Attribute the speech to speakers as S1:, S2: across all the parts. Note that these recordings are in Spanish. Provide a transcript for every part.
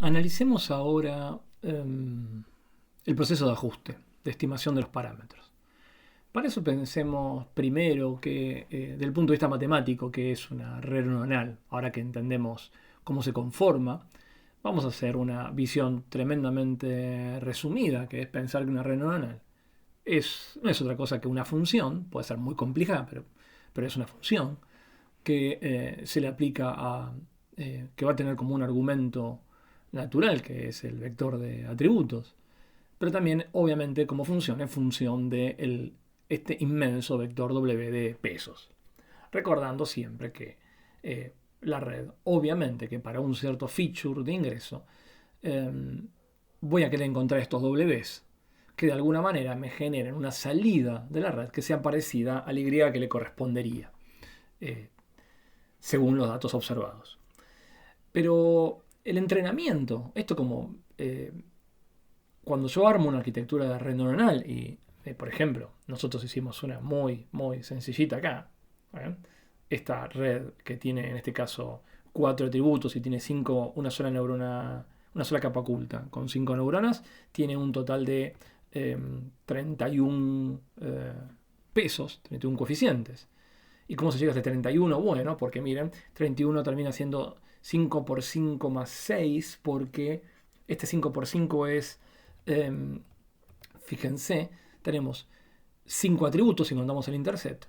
S1: Analicemos ahora el proceso de ajuste, de estimación de los parámetros. Para eso pensemos primero que, del punto de vista matemático, que es una red neuronal, ahora que entendemos cómo se conforma, vamos a hacer una visión tremendamente resumida, que es pensar que una red neuronal no es otra cosa que una función, puede ser muy compleja, pero es una función, que se le aplica que va a tener como un argumento natural, que es el vector de atributos, pero también obviamente como función es función de este inmenso vector W de pesos. Recordando siempre que la red, obviamente que para un cierto feature de ingreso, eh, voy a querer encontrar estos Ws que de alguna manera me generen una salida de la red que sea parecida a la Y que le correspondería, eh, según los datos observados. Pero el entrenamiento, esto como cuando yo armo una arquitectura de red neuronal y, por ejemplo, nosotros hicimos una muy sencillita acá, ¿eh? Esta red que tiene en este caso 4 atributos y tiene 5, una sola neurona, una sola capa oculta con 5 neuronas, tiene un total de 31 pesos, 31 coeficientes. ¿Y cómo se llega a este 31? Bueno, porque miren, 31 termina siendo 5 por 5 más 6, porque este 5 por 5 es, eh, fíjense, tenemos 5 atributos si contamos el intercept,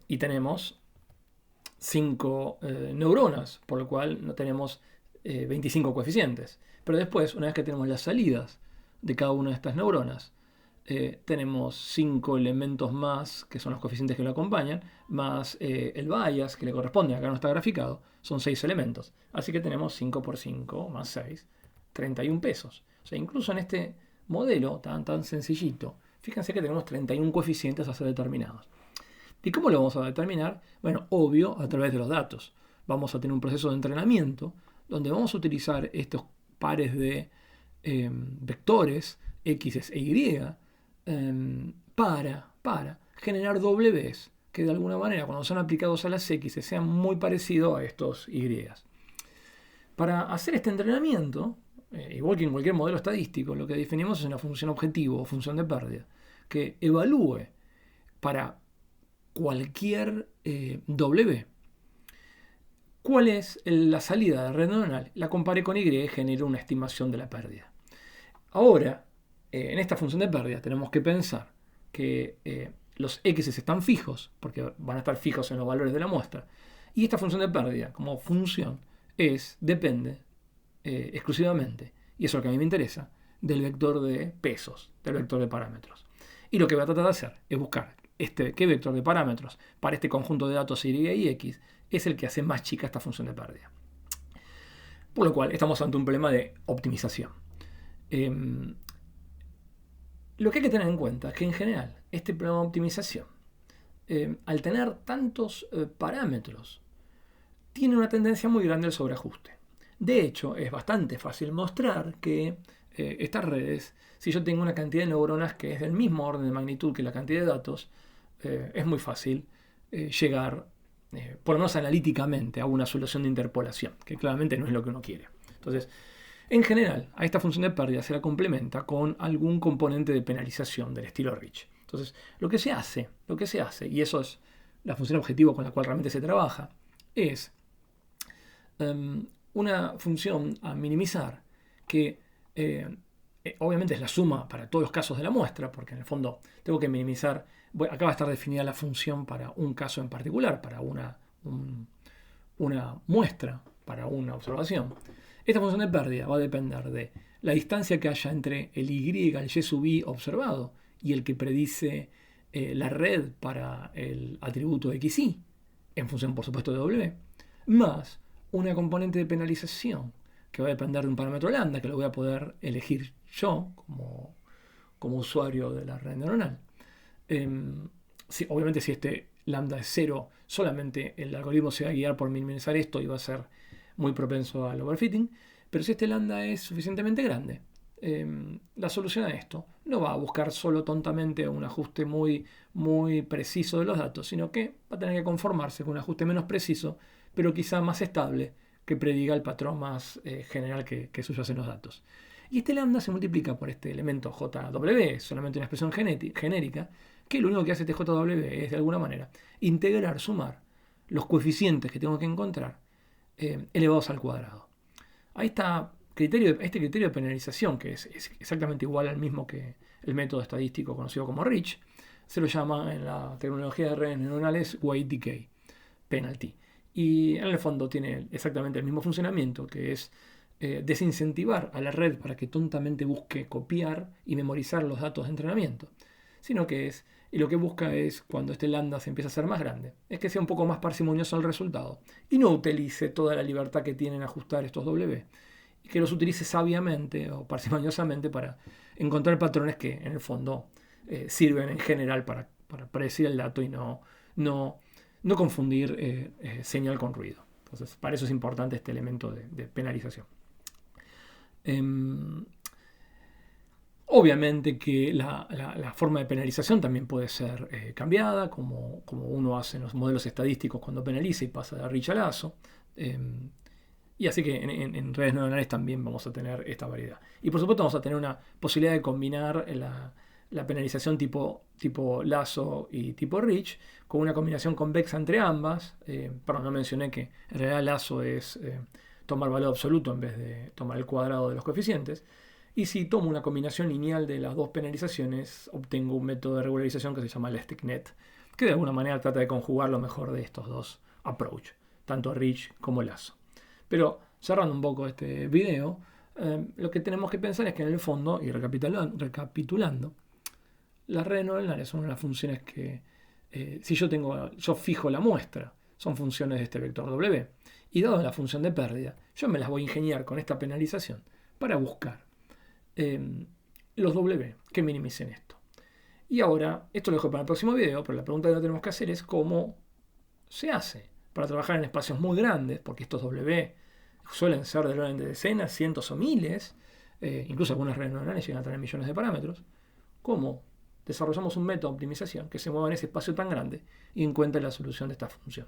S1: y tenemos 5 neuronas, por lo cual no tenemos 25 coeficientes. Pero después, una vez que tenemos las salidas de cada una de estas neuronas, tenemos 5 elementos más, que son los coeficientes que lo acompañan, más el bias que le corresponde, acá no está graficado, son 6 elementos. Así que tenemos 5 por 5 más 6, 31 pesos. O sea, incluso en este modelo tan sencillito, fíjense que tenemos 31 coeficientes a ser determinados. ¿Y cómo lo vamos a determinar? Bueno, obvio, a través de los datos. Vamos a tener un proceso de entrenamiento donde vamos a utilizar estos pares de vectores, X e Y, para generar Ws que de alguna manera cuando son aplicados a las X sean muy parecidos a estos Y. Para hacer este entrenamiento, igual que en cualquier modelo estadístico, lo que definimos es una función objetivo o función de pérdida que evalúe para cualquier W cuál es la salida de red neuronal, la compare con Y y genere una estimación de la pérdida. Ahora, en esta función de pérdida tenemos que pensar que los X están fijos, porque van a estar fijos en los valores de la muestra, y esta función de pérdida como función depende exclusivamente, y eso es lo que a mí me interesa, del vector de pesos, del vector de parámetros. Y lo que voy a tratar de hacer es buscar qué vector de parámetros para este conjunto de datos Y y X es el que hace más chica esta función de pérdida. Por lo cual estamos ante un problema de optimización. Lo que hay que tener en cuenta es que en general este problema de optimización, al tener tantos parámetros, tiene una tendencia muy grande al sobreajuste. De hecho, es bastante fácil mostrar que estas redes, si yo tengo una cantidad de neuronas que es del mismo orden de magnitud que la cantidad de datos, es muy fácil llegar, por lo menos analíticamente, a una solución de interpolación, que claramente no es lo que uno quiere. Entonces, en general, a esta función de pérdida se la complementa con algún componente de penalización del estilo Rich. Entonces, lo que se hace, y eso es la función objetivo con la cual realmente se trabaja, es una función a minimizar que obviamente es la suma para todos los casos de la muestra, porque en el fondo tengo que minimizar, acá va a estar definida la función para un caso en particular, para una muestra, para una observación. Esta función de pérdida va a depender de la distancia que haya entre el Y, el Y sub i observado, y el que predice la red para el atributo xi, en función por supuesto de W, más una componente de penalización que va a depender de un parámetro lambda que lo voy a poder elegir yo como usuario de la red neuronal. Obviamente si este lambda es 0, solamente el algoritmo se va a guiar por minimizar esto y va a ser muy propenso al overfitting. Pero si este lambda es suficientemente grande, la solución a esto no va a buscar solo tontamente un ajuste muy preciso de los datos, sino que va a tener que conformarse con un ajuste menos preciso, pero quizá más estable, que prediga el patrón más general que subyace en los datos. Y este lambda se multiplica por este elemento JW, solamente una expresión genérica, que lo único que hace este JW es, de alguna manera, integrar, sumar los coeficientes que tengo que encontrar elevados al cuadrado. Ahí está este criterio de penalización, que es exactamente igual al mismo que el método estadístico conocido como Rich, se lo llama en la tecnología de redes neuronales weight decay, penalty. Y en el fondo tiene exactamente el mismo funcionamiento, que es desincentivar a la red para que tontamente busque copiar y memorizar los datos de entrenamiento, sino que y lo que busca es, cuando este lambda se empieza a hacer más grande, es que sea un poco más parsimonioso el resultado y no utilice toda la libertad que tienen ajustar estos W, y que los utilice sabiamente o parsimoniosamente para encontrar patrones que en el fondo sirven en general para predecir el dato y no confundir señal con ruido. Entonces, para eso es importante este elemento de penalización. Obviamente que la forma de penalización también puede ser cambiada, como uno hace en los modelos estadísticos cuando penaliza y pasa de Rich a Lasso. Y así que en redes neuronales también vamos a tener esta variedad. Y por supuesto vamos a tener una posibilidad de combinar la penalización tipo Lasso y tipo Rich con una combinación convexa entre ambas. Perdón, no mencioné que en realidad Lasso es tomar valor absoluto en vez de tomar el cuadrado de los coeficientes. Y si tomo una combinación lineal de las dos penalizaciones, obtengo un método de regularización que se llama ElasticNet, que de alguna manera trata de conjugar lo mejor de estos dos approaches, tanto Rich como Lasso. Pero cerrando un poco este video, lo que tenemos que pensar es que en el fondo, y recapitulando, las redes neuronales son unas funciones que, si yo fijo la muestra, son funciones de este vector W. Y dado la función de pérdida, yo me las voy a ingeniar con esta penalización para buscar los W que minimicen esto. Y ahora, esto lo dejo para el próximo video, pero la pregunta que tenemos que hacer es cómo se hace para trabajar en espacios muy grandes, porque estos W suelen ser del orden de decenas, cientos o miles, incluso algunas redes neuronales llegan a tener millones de parámetros. ¿Cómo desarrollamos un método de optimización que se mueva en ese espacio tan grande y encuentre la solución de esta función?